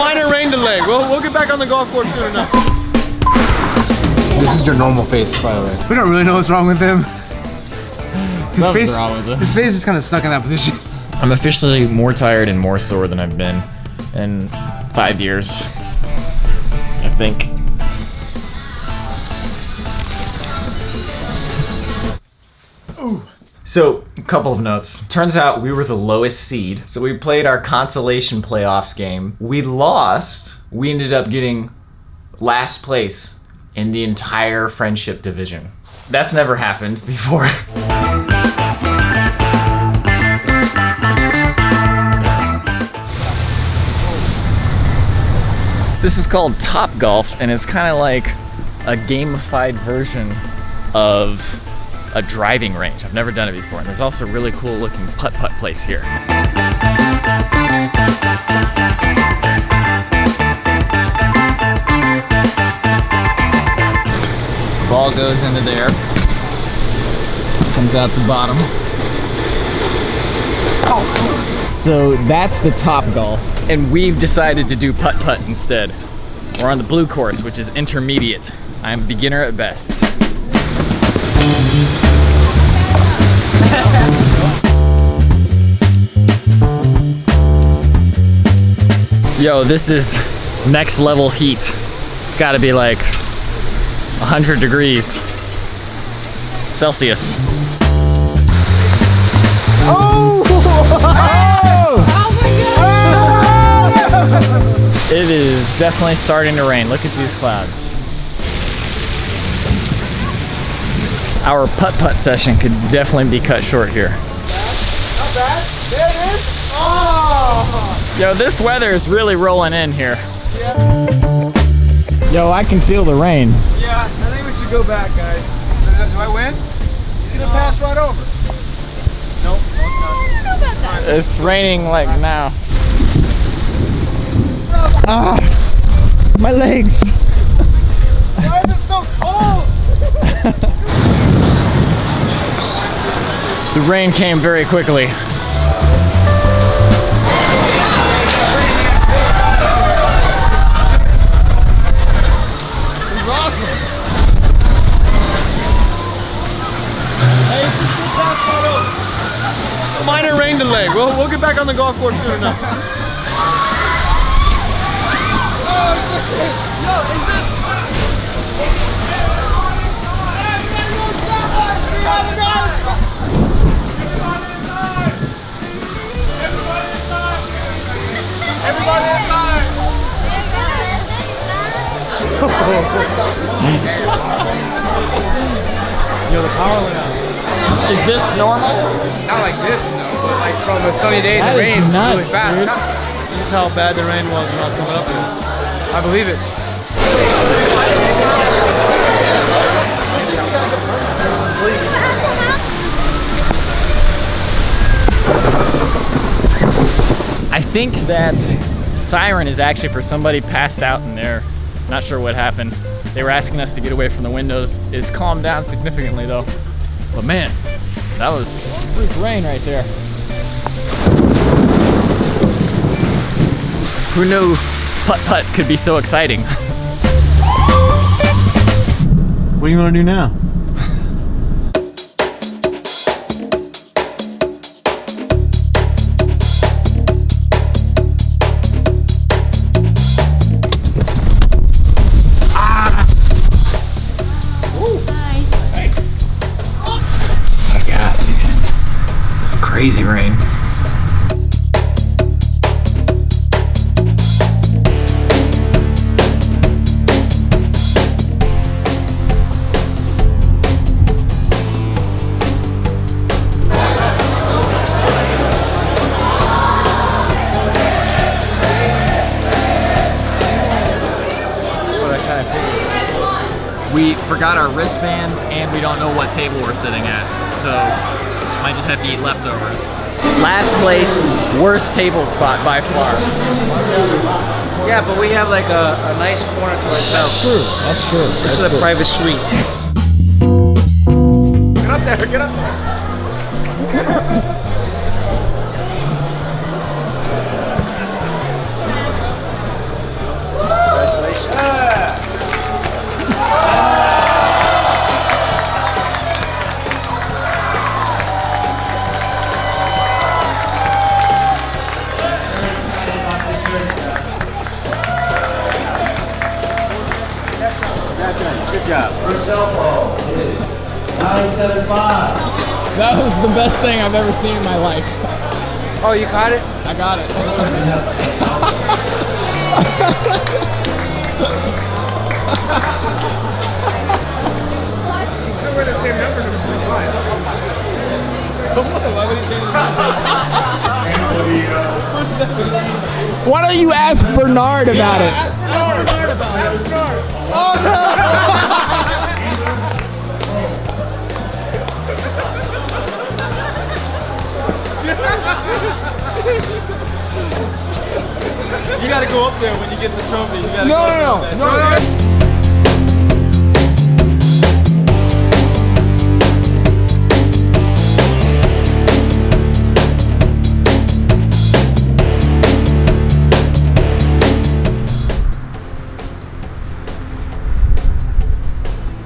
minor rain delay. We'll get back on the golf course soon enough. This is your normal face, by the way. We don't really know what's wrong with him. His face is just kind of stuck in that position. I'm officially more tired and more sore than I've been in 5 years, I think. Ooh. So, a couple of notes. Turns out we were the lowest seed, so we played our consolation playoffs game. We lost. We ended up getting last place in the entire friendship division. That's never happened before. This is called Top Golf, and it's kind of like a gamified version of a driving range. I've never done it before, and there's also a really cool looking putt-putt place here. Ball goes into there, comes out the bottom. So that's the Top Golf. And we've decided to do putt-putt instead. We're on the blue course, which is intermediate. I'm beginner at best. Yo, this is next level heat. It's gotta be like 100 degrees Celsius. Oh! It is definitely starting to rain. Look at these clouds. Our putt-putt session could definitely be cut short here. Not bad. There it is. Oh! Yo, this weather is really rolling in here. Yeah. Yo, I can feel the rain. Yeah, I think we should go back, guys. Do I win? It's gonna pass right over. Nope, it's not. It's raining like now. Ah, my legs. Why is it so cold? The rain came very quickly. This is awesome. Hey, it's just gonna pass right over. A minor rain delay. We'll get back on the golf course soon enough. Everybody inside! Yo, the power went out. Is this normal? Not like this, no, but like from the sunny days That it is rained nuts, really fast. dude. This is how bad the rain was when I was coming up here. I believe it. I think that siren is actually for somebody passed out in there. Not sure what happened. They were asking us to get away from the windows. It's calmed down significantly though. But man, that was freak rain right there. Who knew putt-putt could be so exciting? What do you want to do now? Crazy rain. We forgot our wristbands and we don't know what table we're sitting at, so might just have to eat leftovers. Last place, worst table spot by far. Yeah, but we have like a nice corner to ourselves. That's true. This is a private suite. Get up there, get up there. Good job. First cell phone is 975. That was the best thing I've ever seen in my life. Oh, you caught it? I got it. Still wear the same number, number 25. So what? Why would he change his number? Why don't you ask Bernard about it? Ask Bernard about it. Ask Bernard. Oh no! You gotta go up there when you get the trophy. You gotta No.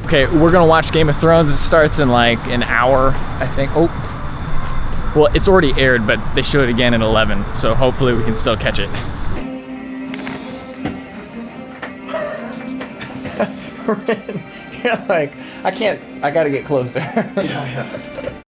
Okay, we're gonna watch Game of Thrones. It starts in like an hour, I think. Oh, well, it's already aired, but they show it again at 11, so hopefully we can still catch it. You're like, I gotta get closer. Yeah.